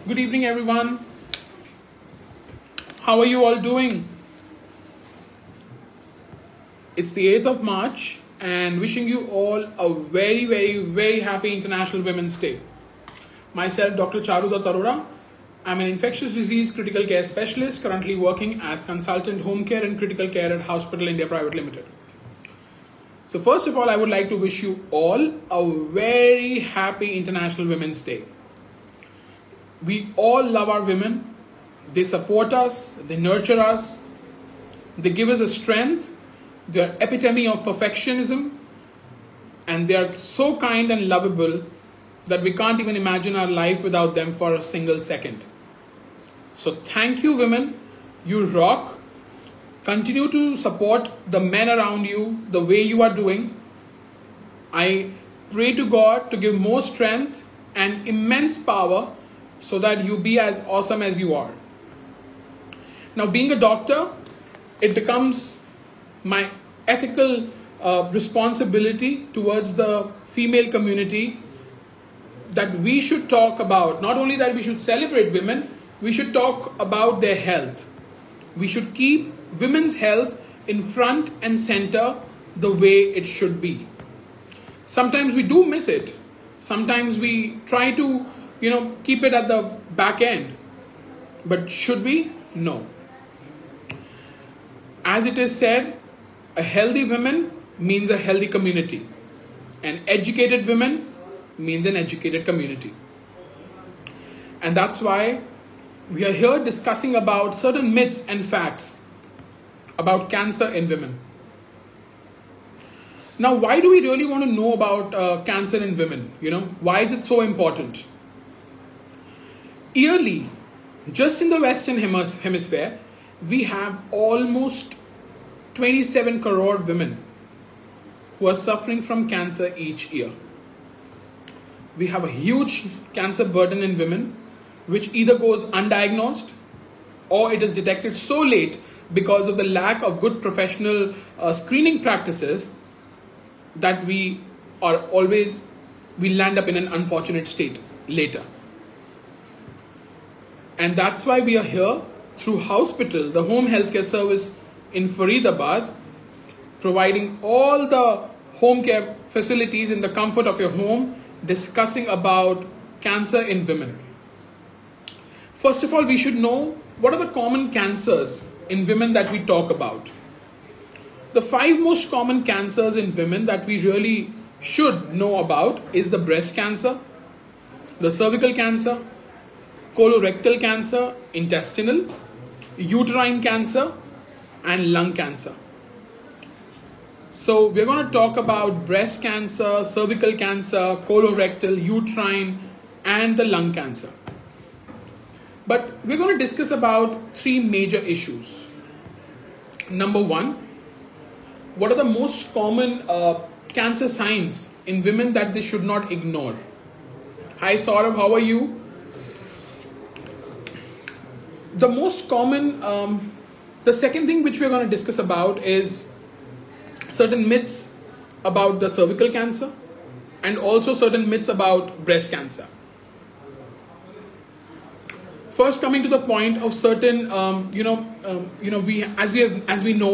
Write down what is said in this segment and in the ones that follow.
Good evening, everyone. How are you all doing? It's the 8th of March and wishing you all a very happy International Women's Day. Myself, Dr. Charudat Arora. I'm an infectious disease critical care specialist currently working as consultant home care and critical care at Hospital India Private Limited. So first of all, I would like to wish you all a very happy International Women's Day. We all love our women. They support us, they nurture us, they give us a strength, they are epitome of perfectionism, and they are so kind and lovable that we can't even imagine our life without them for a single second. So thank you, women. You rock. Continue to support the men around you the way you are doing. I pray to God to give more strength and immense power so that you be as awesome as you are. Now, being a doctor, it becomes my ethical responsibility towards the female community that we should talk about, not only that we should celebrate women, we should talk about their health. We should keep women's health in front and center the way it should be. Sometimes we do miss it. Sometimes we try to, keep it at the back end. But should we? No. As it is said, a healthy woman means a healthy community. An educated woman means an educated community. And that's why we are here discussing about certain myths and facts about cancer in women. Now, why do we really want to know about cancer in women? Why is it so important? Yearly, just in the Western Hemisphere, we have almost 27 crore women who are suffering from cancer each year. We have a huge cancer burden in women, which either goes undiagnosed or it is detected so late because of the lack of good professional screening practices that we land up in an unfortunate state later. And that's why we are here through Hospital, the home healthcare service in Faridabad, providing all the home care facilities in the comfort of your home, discussing about cancer in women. First of all, we should know what are the common cancers in women that we talk about. The 5 most common cancers in women that we really should know about is the breast cancer, the cervical cancer, colorectal cancer, intestinal, uterine cancer, and lung cancer. So we're going to talk about breast cancer, cervical cancer, colorectal, uterine, and the lung cancer. But we're going to discuss about 3 major issues. Number 1, what are the most common cancer signs in women that they should not ignore? Hi Saurabh, how are you? The most common, the second thing which we're going to discuss about is certain myths about the cervical cancer and also certain myths about breast cancer. First, coming to the point of certain, we know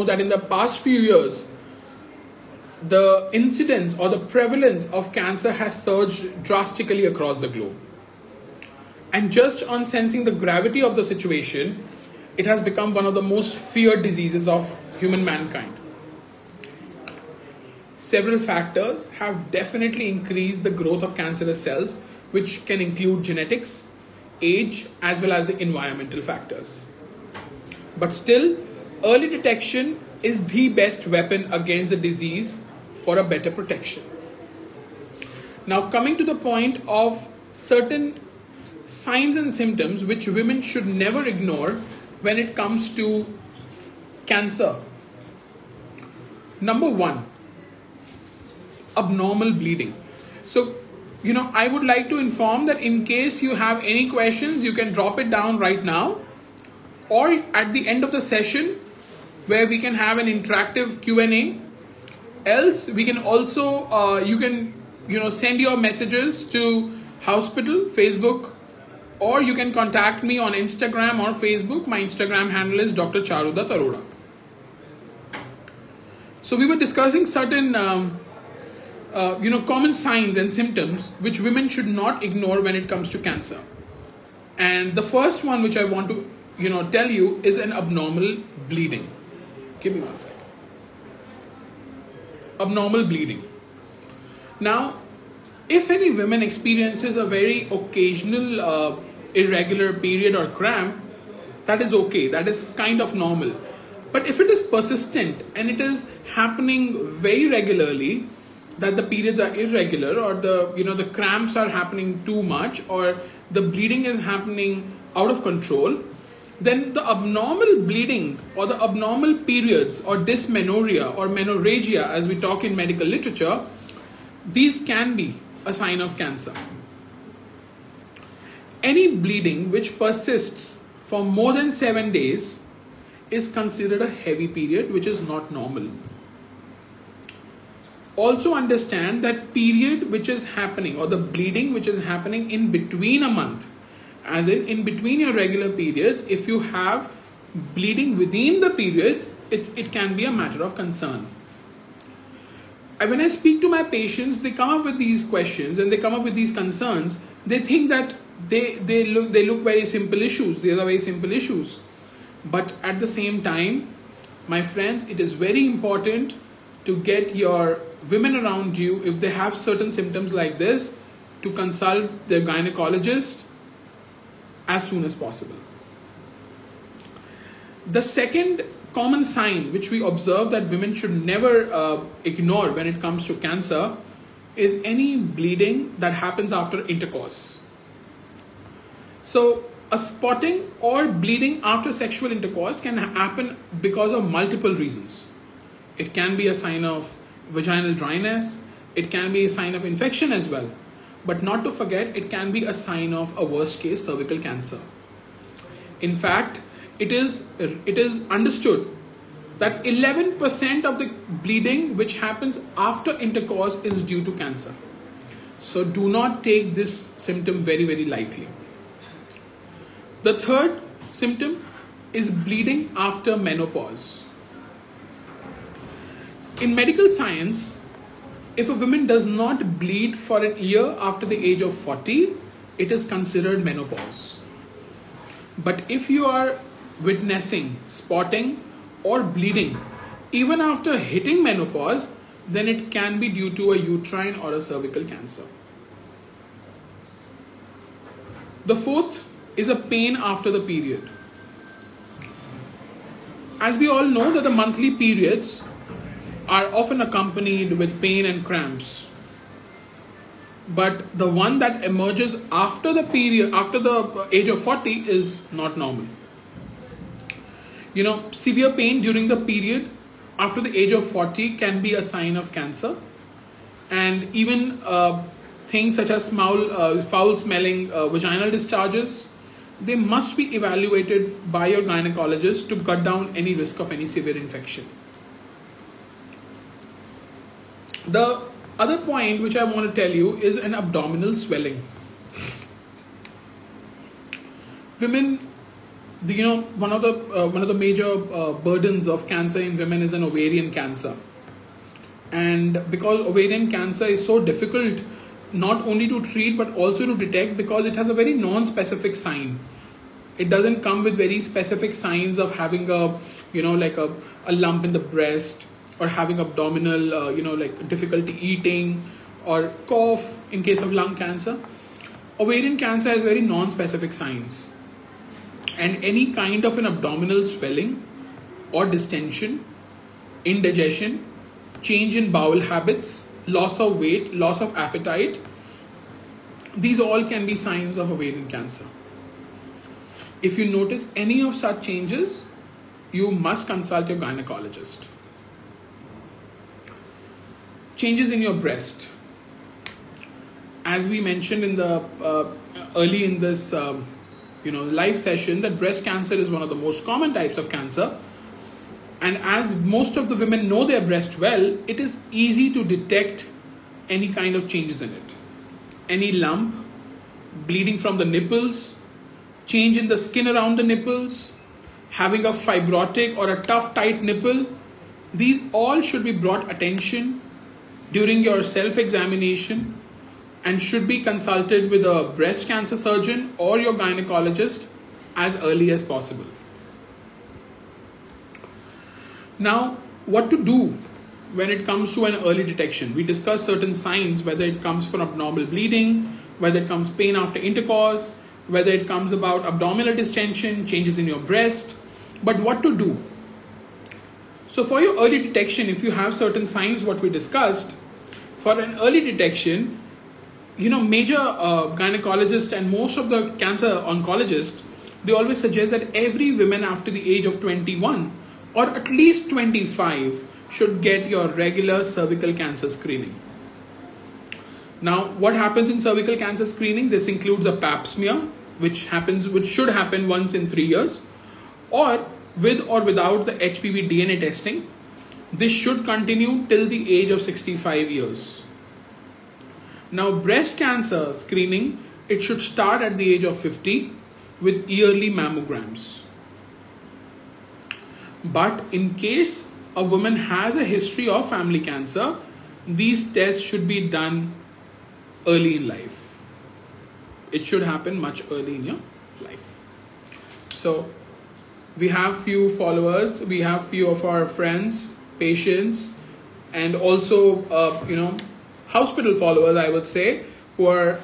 that in the past few years, the incidence or the prevalence of cancer has surged drastically across the globe. And just on sensing the gravity of the situation, it has become one of the most feared diseases of human mankind. Several factors have definitely increased the growth of cancerous cells, which can include genetics, age, as well as the environmental factors. But still, early detection is the best weapon against the disease for a better protection. Now, coming to the point of certain signs and symptoms which women should never ignore when it comes to cancer. Number 1, abnormal bleeding. So, I would like to inform that in case you have any questions, you can drop it down right now, or at the end of the session where we can have an interactive Q&A. Else, we can also, you can send your messages to Hospital, Facebook, or you can contact me on Instagram or Facebook. My Instagram handle is Dr. Charudat Arora. So we were discussing certain common signs and symptoms which women should not ignore when it comes to cancer. And the first one which I want to tell you is an abnormal bleeding. Give me 1 second. Abnormal bleeding. Now, if any woman experiences a very occasional irregular period or cramp, that is okay. That is kind of normal. But if it is persistent and it is happening very regularly, that the periods are irregular, or the cramps are happening too much, or the bleeding is happening out of control, then the abnormal bleeding or the abnormal periods or dysmenorrhea or menorrhagia, as we talk in medical literature, these can be a sign of cancer. Any bleeding which persists for more than 7 days is considered a heavy period, which is not normal. Also understand that period which is happening, or the bleeding which is happening in between a month, as in between your regular periods, if you have bleeding within the periods, it can be a matter of concern. When I speak to my patients, they come up with these questions and they come up with these concerns. They think that they look very simple issues. These are very simple issues. But at the same time, my friends, it is very important to get your women around you, if they have certain symptoms like this, to consult their gynecologist as soon as possible. The second common sign which we observe that women should never ignore when it comes to cancer is any bleeding that happens after intercourse. So a spotting or bleeding after sexual intercourse can happen because of multiple reasons. It can be a sign of vaginal dryness. It can be a sign of infection as well. But not to forget, it can be a sign of a worst case cervical cancer. In fact, it is understood that 11% of the bleeding which happens after intercourse is due to cancer. So do not take this symptom very, very lightly. The third symptom is bleeding after menopause. In medical science, if a woman does not bleed for a year after the age of 40, it is considered menopause. But if you are witnessing spotting or bleeding even after hitting menopause, then it can be due to a uterine or a cervical cancer. The fourth is a pain after the period. As we all know that the monthly periods are often accompanied with pain and cramps. But the one that emerges after the period, after the age of 40, is not normal. Severe pain during the period after the age of 40 can be a sign of cancer. And even things such as foul smelling vaginal discharges, they must be evaluated by your gynecologist to cut down any risk of any severe infection. The other point which I want to tell you is an abdominal swelling. Women, one of the major burdens of cancer in women is an ovarian cancer. And because ovarian cancer is so difficult not only to treat but also to detect, because it has a very non-specific sign. It doesn't come with very specific signs of having a lump in the breast, or having abdominal, difficulty eating, or cough in case of lung cancer. Ovarian cancer has very non-specific signs. And any kind of an abdominal swelling or distension, indigestion, change in bowel habits, loss of weight, loss of appetite, these all can be signs of ovarian cancer. If you notice any of such changes, you must consult your gynecologist. Changes in your breast. As we mentioned in the early in this live session, that breast cancer is one of the most common types of cancer. And as most of the women know their breast well, it is easy to detect any kind of changes in it. Any lump, bleeding from the nipples, change in the skin around the nipples, having a fibrotic or a tough tight nipple, these all should be brought attention during your self-examination and should be consulted with a breast cancer surgeon or your gynecologist as early as possible. Now, what to do when it comes to an early detection? We discussed certain signs, whether it comes from abnormal bleeding, whether it comes pain after intercourse, whether it comes about abdominal distension, changes in your breast, but what to do? So for your early detection, if you have certain signs, what we discussed, for an early detection, major gynecologists and most of the cancer oncologists, they always suggest that every woman after the age of 21 or at least 25 should get your regular cervical cancer screening. Now, what happens in cervical cancer screening? This includes a pap smear, which should happen once in 3 years, or with or without the HPV DNA testing. This should continue till the age of 65 years. Now, breast cancer screening, it should start at the age of 50 with yearly mammograms. But in case a woman has a history of family cancer, these tests should be done early in life. It should happen much early in your life. So we have few followers, we have few of our friends, patients, and also hospital followers, I would say, who are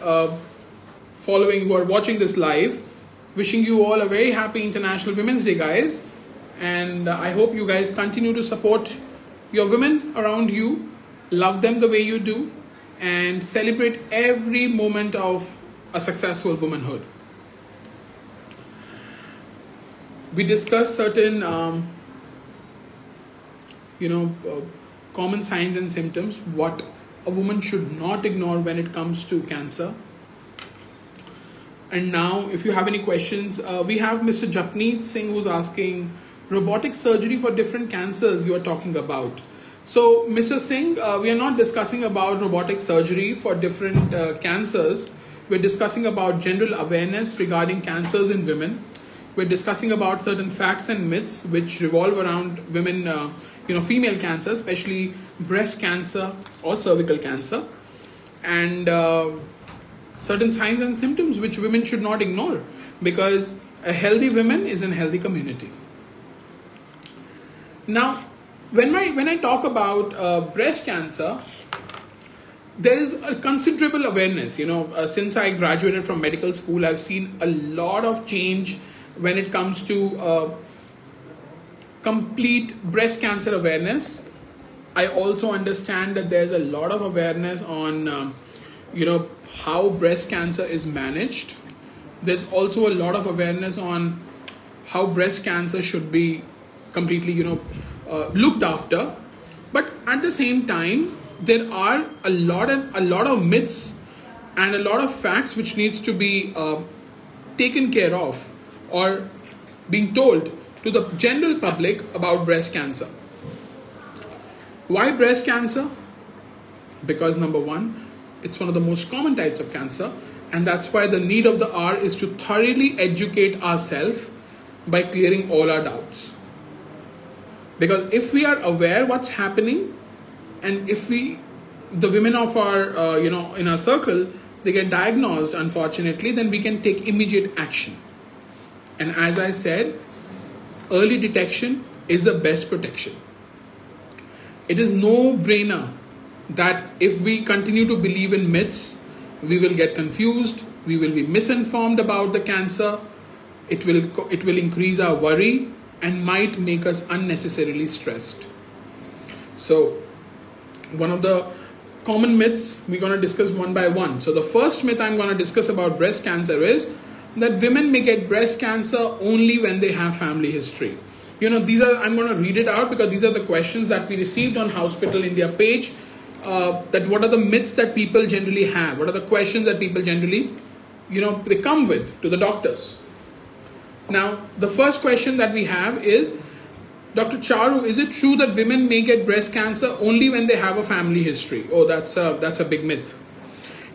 watching this live. Wishing you all a very happy International Women's Day, guys. And I hope you guys continue to support your women around you, love them the way you do, and celebrate every moment of a successful womanhood. We discussed certain, common signs and symptoms, what a woman should not ignore when it comes to cancer. And now, if you have any questions, we have Mr. Japneet Singh who's asking, robotic surgery for different cancers you are talking about. So, Mr. Singh, we are not discussing about robotic surgery for different cancers. We're discussing about general awareness regarding cancers in women. We're discussing about certain facts and myths which revolve around women, female cancer, especially breast cancer or cervical cancer, and certain signs and symptoms which women should not ignore, because a healthy woman is a healthy community. Now, when I talk about breast cancer, there is a considerable awareness. Since I graduated from medical school, I've seen a lot of change when it comes to complete breast cancer awareness. I also understand that there's a lot of awareness on, how breast cancer is managed. There's also a lot of awareness on how breast cancer should be completely, looked after. But at the same time, there are a lot of myths and a lot of facts which needs to be taken care of or being told to the general public about breast cancer. Why breast cancer? Because number one, it's one of the most common types of cancer, and that's why the need of the hour is to thoroughly educate ourselves by clearing all our doubts. Because if we are aware what's happening, and if the women of our, in our circle, they get diagnosed, unfortunately, then we can take immediate action. And as I said, early detection is the best protection. It is no-brainer that if we continue to believe in myths, we will get confused, we will be misinformed about the cancer, it will increase our worry and might make us unnecessarily stressed. So, one of the common myths we're going to discuss one by one. So the first myth I'm going to discuss about breast cancer is that women may get breast cancer only when they have family history. I'm going to read it out because these are the questions that we received on Hospital India page. That what are the myths that people generally have? What are the questions that people generally, they come with to the doctors? Now, the first question that we have is, Dr. Charu, is it true that women may get breast cancer only when they have a family history? Oh, that's a big myth.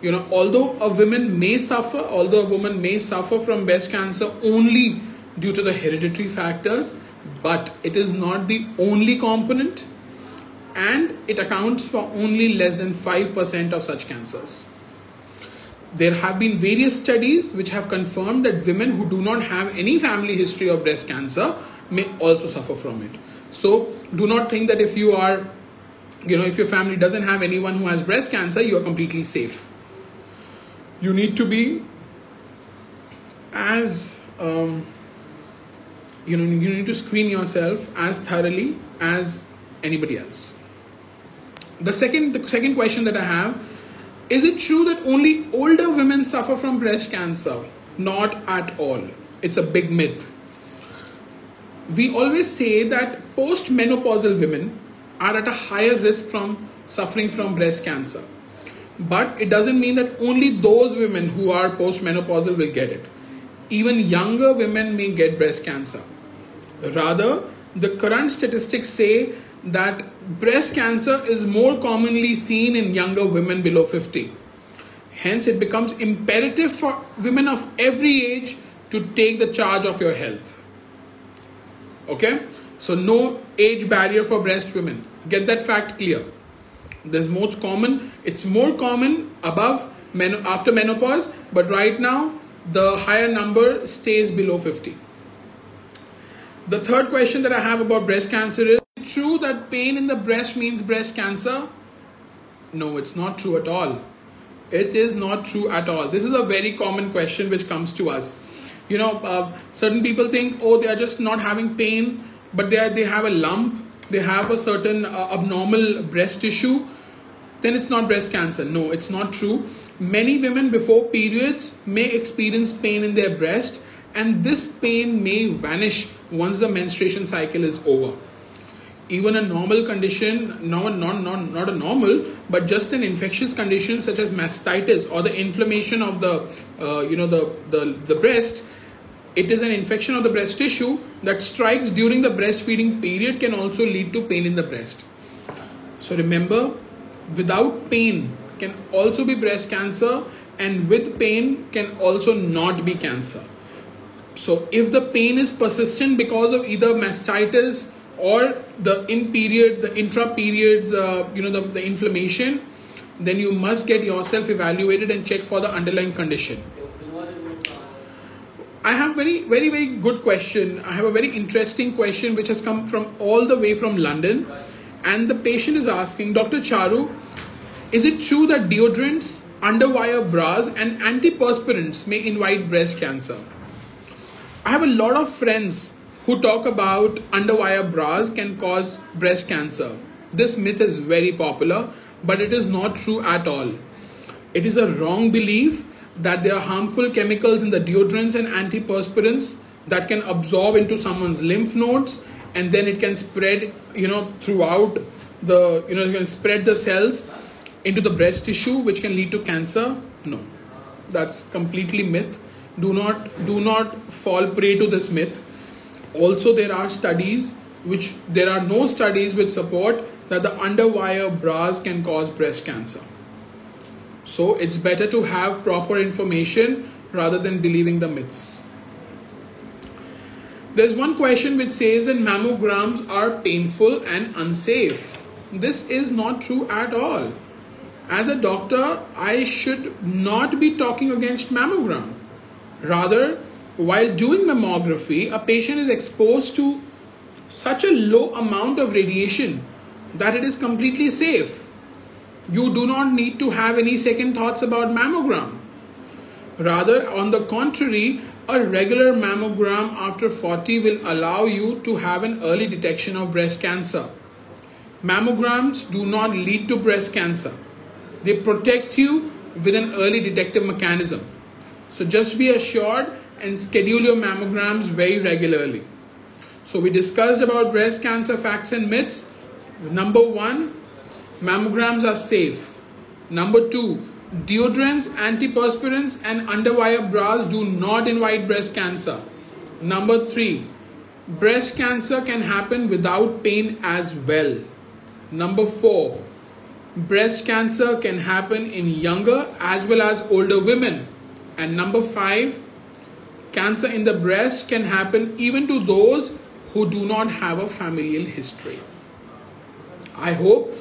although a woman may suffer from breast cancer only due to the hereditary factors, but it is not the only component, and it accounts for only less than 5% of such cancers. There have been various studies which have confirmed that women who do not have any family history of breast cancer may also suffer from it. So do not think that if you are, if your family doesn't have anyone who has breast cancer, you are completely safe. You need to be as, you need to screen yourself as thoroughly as anybody else. The second question that I have, is it true that only older women suffer from breast cancer? Not at all. It's a big myth. We always say that postmenopausal women are at a higher risk from suffering from breast cancer. But it doesn't mean that only those women who are postmenopausal will get it. Even younger women may get breast cancer. Rather, the current statistics say that breast cancer is more commonly seen in younger women below 50. Hence, it becomes imperative for women of every age to take the charge of your health. Okay? So, no age barrier for breast women. Get that fact clear. It's more common after menopause, but right now, the higher number stays below 50. The third question that I have about breast cancer is it true that pain in the breast means breast cancer? No, it's not true at all. It is not true at all. This is a very common question which comes to us. Certain people think, they are just not having pain, but they have a lump, they have a certain abnormal breast tissue, then it's not breast cancer. No, it's not true. Many women before periods may experience pain in their breast, and this pain may vanish once the menstruation cycle is over. Even a normal condition, not a normal, but just an infectious condition such as mastitis or the inflammation of the breast, it is an infection of the breast tissue that strikes during the breastfeeding period can also lead to pain in the breast. So remember, without pain can also be breast cancer, and with pain can also not be cancer. So if the pain is persistent because of either mastitis or the intra-periods, the inflammation, then you must get yourself evaluated and check for the underlying condition. I have very, very, very good question. I have a very interesting question which has come from all the way from London. And the patient is asking, Dr. Charu, is it true that deodorants, underwire bras and antiperspirants may invite breast cancer? I have a lot of friends who talk about underwire bras can cause breast cancer. This myth is very popular, but it is not true at all. It is a wrong belief that there are harmful chemicals in the deodorants and antiperspirants that can absorb into someone's lymph nodes, and then it can spread, throughout it can spread the cells into the breast tissue, which can lead to cancer. No, that's completely myth. Do not fall prey to this myth. Also, there are no studies which support that the underwire bras can cause breast cancer. So it's better to have proper information rather than believing the myths. There's one question which says that mammograms are painful and unsafe. This is not true at all. As a doctor, I should not be talking against mammogram. Rather, while doing mammography, a patient is exposed to such a low amount of radiation that it is completely safe. You do not need to have any second thoughts about mammogram. Rather, on the contrary, a regular mammogram after 40 will allow you to have an early detection of breast cancer. Mammograms do not lead to breast cancer. They protect you with an early detective mechanism. So just be assured and schedule your mammograms very regularly. So we discussed about breast cancer facts and myths. Number 1, mammograms are safe. Number 2, deodorants, antiperspirants and underwire bras do not invite breast cancer. Number 3, breast cancer can happen without pain as well. Number 4, breast cancer can happen in younger as well as older women. And number 5, cancer in the breast can happen even to those who do not have a familial history. I hope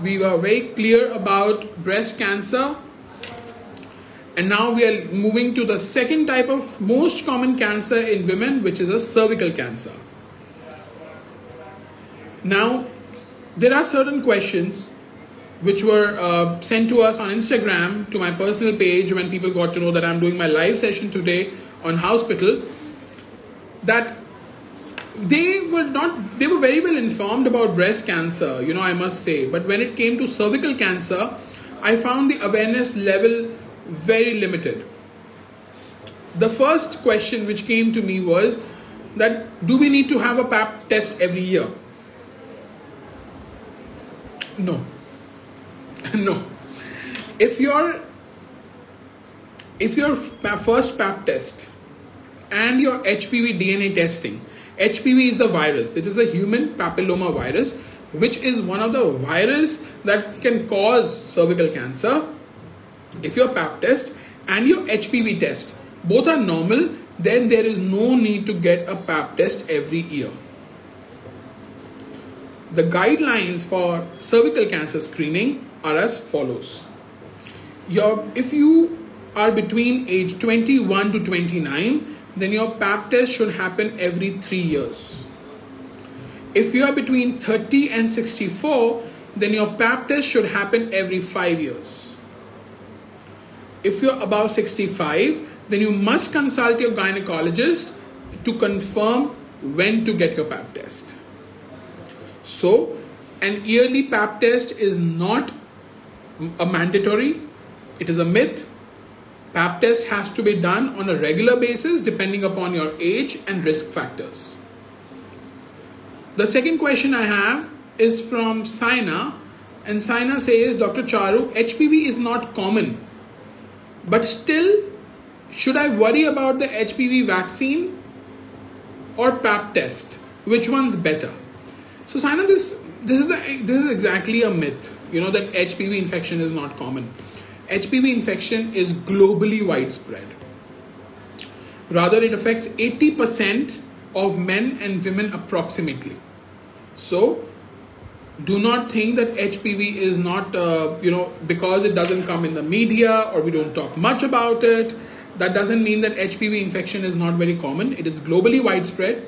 we were very clear about breast cancer. And now we are moving to the second type of most common cancer in women, which is a cervical cancer. Now, there are certain questions which were sent to us on Instagram, to my personal page, when people got to know that I'm doing my live session today on Hospital, that they were very well informed about breast cancer, I must say. But when it came to cervical cancer, I found the awareness level very limited. The first question which came to me was that, do we need to have a pap test every year? No. No. If your first pap test and your HPV DNA testing, HPV is the virus. It is a human papilloma virus, which is one of the viruses that can cause cervical cancer. If your pap test and your HPV test both are normal, then there is no need to get a pap test every year. The guidelines for cervical cancer screening are as follows. If you are between age 21 to 29, then your pap test should happen every 3 years. If you are between 30 and 64, then your pap test should happen every 5 years. If you're above 65, then you must consult your gynecologist to confirm when to get your pap test. So, an yearly pap test is not a mandatory, it is a myth. Pap test has to be done on a regular basis depending upon your age and risk factors. The second question I have is from Saina, and Saina says, Dr. Charu, HPV is not common, but still, should I worry about the HPV vaccine or pap test? Which one's better? So Saina, this is exactly a myth, that HPV infection is not common. HPV infection is globally widespread. Rather, it affects 80% of men and women approximately. So, do not think that HPV is not, because it doesn't come in the media or we don't talk much about it. That doesn't mean that HPV infection is not very common. It is globally widespread.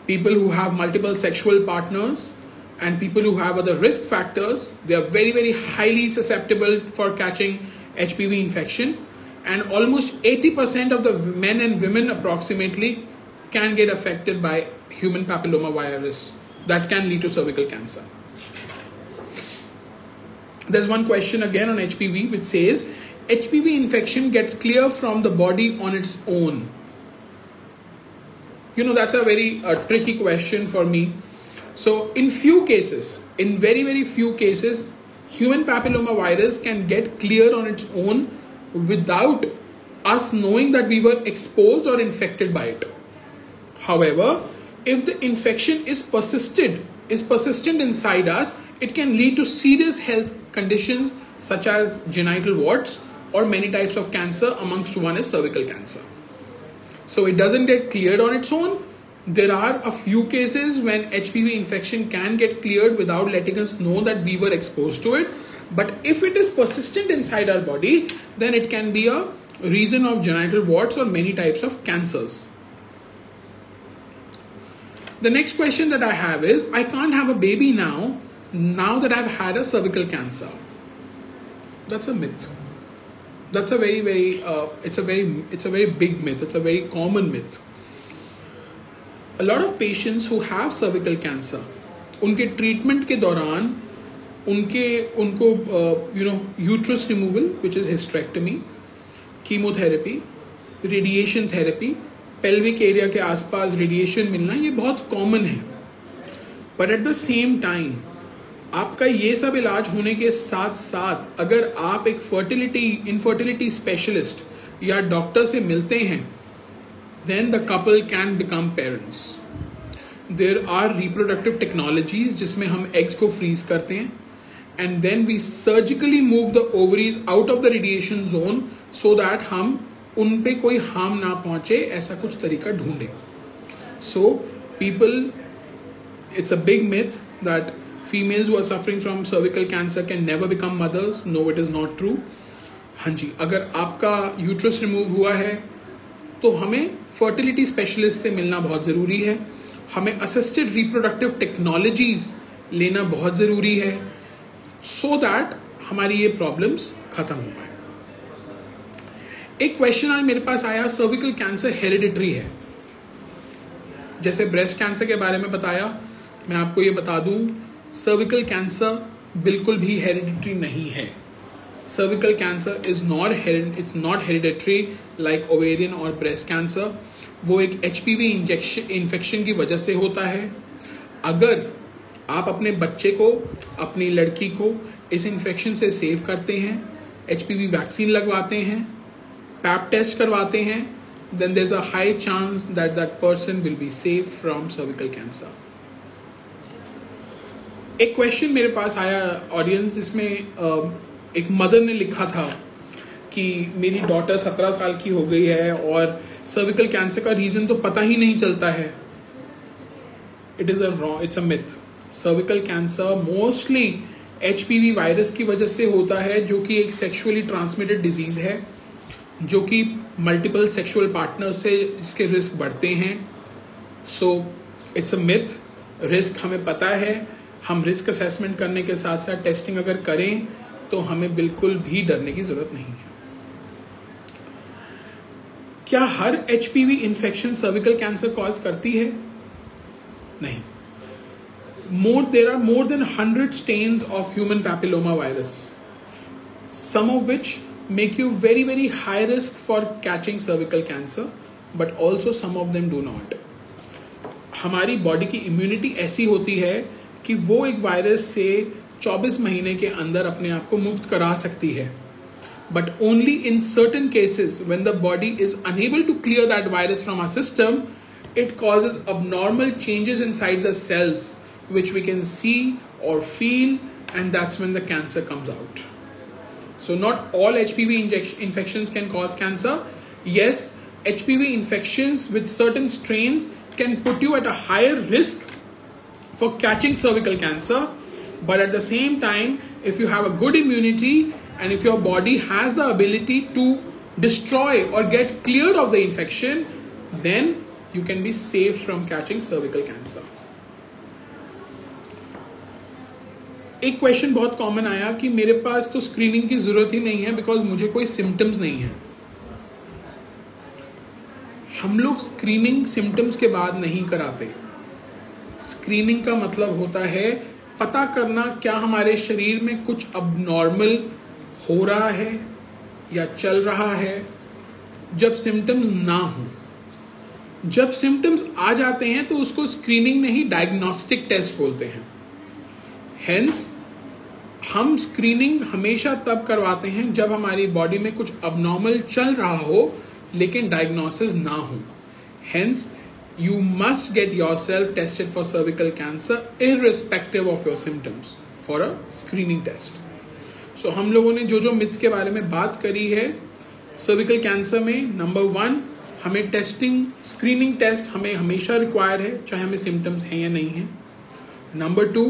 People who have multiple sexual partners and people who have other risk factors, they are very, very highly susceptible for catching HPV infection. And almost 80% of the men and women approximately can get affected by human papilloma virus that can lead to cervical cancer. There's one question again on HPV which says, HPV infection gets clear from the body on its own. That's a very tricky question for me. So in very, very few cases, human papilloma virus can get clear on its own without us knowing that we were exposed or infected by it. However, if the infection is persistent inside us, it can lead to serious health conditions such as genital warts or many types of cancer, amongst one is cervical cancer. So it doesn't get cleared on its own. There are a few cases when HPV infection can get cleared without letting us know that we were exposed to it. But if it is persistent inside our body, then it can be a reason of genital warts or many types of cancers. The next question that I have is, I can't have a baby now that I've had a cervical cancer. That's a myth. That's a very, very, it's a very big myth. It's a very common myth. A lot of patients who have cervical cancer, उनके treatment के दौरान उनको uterus removal, which is hysterectomy, chemotherapy, radiation therapy, pelvic area के आसपास radiation मिलना, ये बहुत common है. But at the same time, आपका ये सब इलाज होने के साथ साथ अगर आप एक infertility specialist या डॉक्टर से मिलते हैं, then the couple can become parents. There are reproductive technologies जिसमें हम eggs को freeze करते हैं. and then we surgically move the ovaries out of the radiation zone so that हम उन पे कोई हार्म ना पहुंचे, ऐसा कुछ तरीका ढूंढे. So people, it's a big myth that females who are suffering from cervical cancer can never become mothers. No, it is not true. हाँ जी, अगर आपका यूट्रस रिमूव हुआ है तो हमें फर्टिलिटी स्पेशलिस्ट से मिलना बहुत ज़रूरी है. हमें असिस्टेड रिप्रोडक्टिव टेक्नोलॉजीज लेना बहुत ज़रूरी है सो दैट हमारी ये प्रॉब्लम्स खत्म हो पाए. एक क्वेश्चन आज मेरे पास आया, सर्विकल कैंसर हेरिडिटरी है. जैसे ब्रेस्ट कैंसर के बारे में बताया, मैं आपको ये बता दूं, सर्विकल कैंसर बिल्कुल भी हेरिडिटरी नहीं है. Cervical cancer is not hereditary like ovarian और ब्रेस्ट कैंसर. वो एक HPV इन्फेक्शन की वजह से होता है. अगर आप अपने बच्चे को, अपनी लड़की को इस इन्फेक्शन से सेव करते हैं, HPV वैक्सीन लगवाते हैं, पैप टेस्ट करवाते हैं, then there's a high chance that that person will be safe from cervical cancer. एक क्वेश्चन मेरे पास आया ऑडियंस, इसमें एक मदर ने लिखा था कि मेरी डॉटर 17 साल की हो गई है और सर्विकल कैंसर का रीजन तो पता ही नहीं चलता है. It's a myth. Cervical cancer mostly HPV virus की वजह से होता है, जो कि एक सेक्सुअली ट्रांसमिटेड डिजीज है, जो कि मल्टीपल सेक्सुअल पार्टनर से इसके रिस्क बढ़ते हैं. So it's a myth. Risk हमें पता है. हम रिस्क असेसमेंट करने के साथ साथ टेस्टिंग अगर करें तो हमें बिल्कुल भी डरने की जरूरत नहीं है. क्या हर HPV infection cervical cancer cause करती है? नहीं. There are more than 100 strains of human papilloma virus, some of which make you very, very high risk for catching cervical cancer, but also some of them do not. हमारी body की immunity ऐसी होती है कि वो एक virus से 24 महीने के अंदर अपने आप को मुक्त करा सकती है. But only in certain cases, when the body is unable to clear that virus from our system, it causes abnormal changes inside the cells, which we can see or feel, and that's when the cancer comes out. So not all HPV infections can cause cancer. Yes, HPV infections with certain strains can put you at a higher risk for catching cervical cancer, but at the same time, if you have a good immunity and if your body has the ability to destroy or get cleared of the infection, then you can be safe from catching cervical cancer. एक question बहुत common आया कि मेरे पास तो screening की जरूरत ही नहीं है बिकॉज मुझे कोई सिम्टम्स नहीं है. हम लोग स्क्रीनिंग सिम्टम्स के बाद नहीं कराते. स्क्रीनिंग का मतलब होता है पता करना क्या हमारे शरीर में कुछ अबनॉर्मल हो रहा है या चल रहा है जब सिम्टम्स ना हो. जब सिम्टम्स आ जाते हैं तो उसको स्क्रीनिंग नहीं, डायग्नोस्टिक टेस्ट बोलते हैं. हेंस हम स्क्रीनिंग हमेशा तब करवाते हैं जब हमारी बॉडी में कुछ अबनॉर्मल चल रहा हो लेकिन डायग्नोसिस ना हो. Hence you must get yourself tested for cervical cancer irrespective of your symptoms for a screening test. So हम लोगों ने जो मिथ्स के बारे में बात करी है सर्विकल कैंसर में, नंबर 1 हमें टेस्टिंग, स्क्रीनिंग टेस्ट हमें हमेशा रिक्वायर है चाहे हमें सिम्टम्स हैं या नहीं है. नंबर 2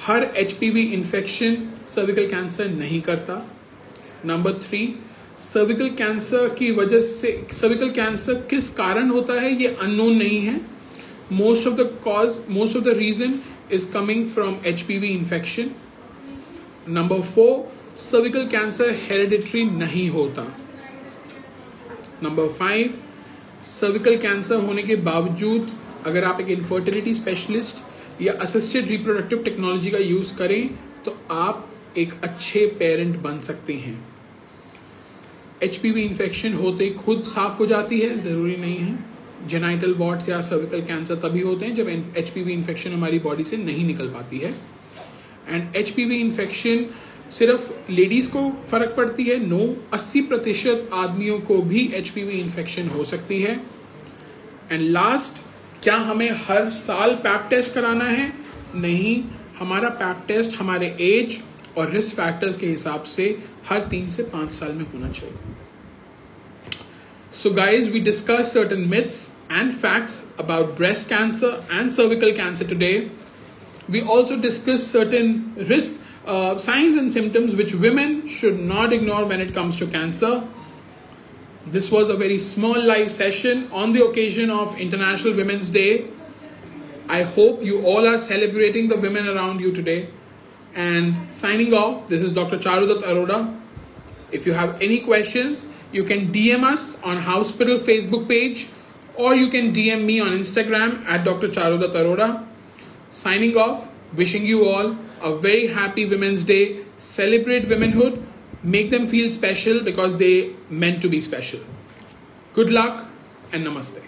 हर HPV इन्फेक्शन सर्विकल कैंसर नहीं करता. नंबर 3 सर्विकल कैंसर की वजह से, सर्विकल कैंसर किस कारण होता है ये अननोन नहीं है. Most of the reason is coming from HPV infection. Number 4 cervical cancer hereditary नहीं होता. नंबर 5 सर्विकल कैंसर होने के बावजूद अगर आप एक इनफर्टिलिटी स्पेशलिस्ट या असिस्टेड रिप्रोडक्टिव टेक्नोलॉजी का यूज करें तो आप एक अच्छे पेरेंट बन सकते हैं. HPV इन्फेक्शन होते खुद साफ हो जाती है, जरूरी नहीं है. जेनाइटल वॉर्ट्स या सर्विकल कैंसर तभी होते हैं जब HPV इन्फेक्शन हमारी बॉडी से नहीं निकल पाती है. एंड HPV इन्फेक्शन सिर्फ लेडीज को फर्क पड़ती है? नो, 80% आदमियों को भी HPV इन्फेक्शन हो सकती है. एंड लास्ट, क्या हमें हर साल पैप टेस्ट कराना है? नहीं, हमारा पैप टेस्ट हमारे एज और रिस्क फैक्टर्स के हिसाब से हर 3 से 5 साल में होना चाहिए. So guys, we discussed certain myths and facts about breast cancer and cervical cancer today. We also discussed certain risk signs and symptoms which women should not ignore when it comes to cancer. This was a very small live session on the occasion of International Women's Day. I hope you all are celebrating the women around you today. And signing off, this is Dr. Charudat Arora. If you have any questions, you can DM us on Hospital Facebook page, or you can DM me on Instagram at Dr. Charudat Arora. Signing off, wishing you all a very happy Women's Day. Celebrate womanhood. Make them feel special because they meant to be special. Good luck and namaste.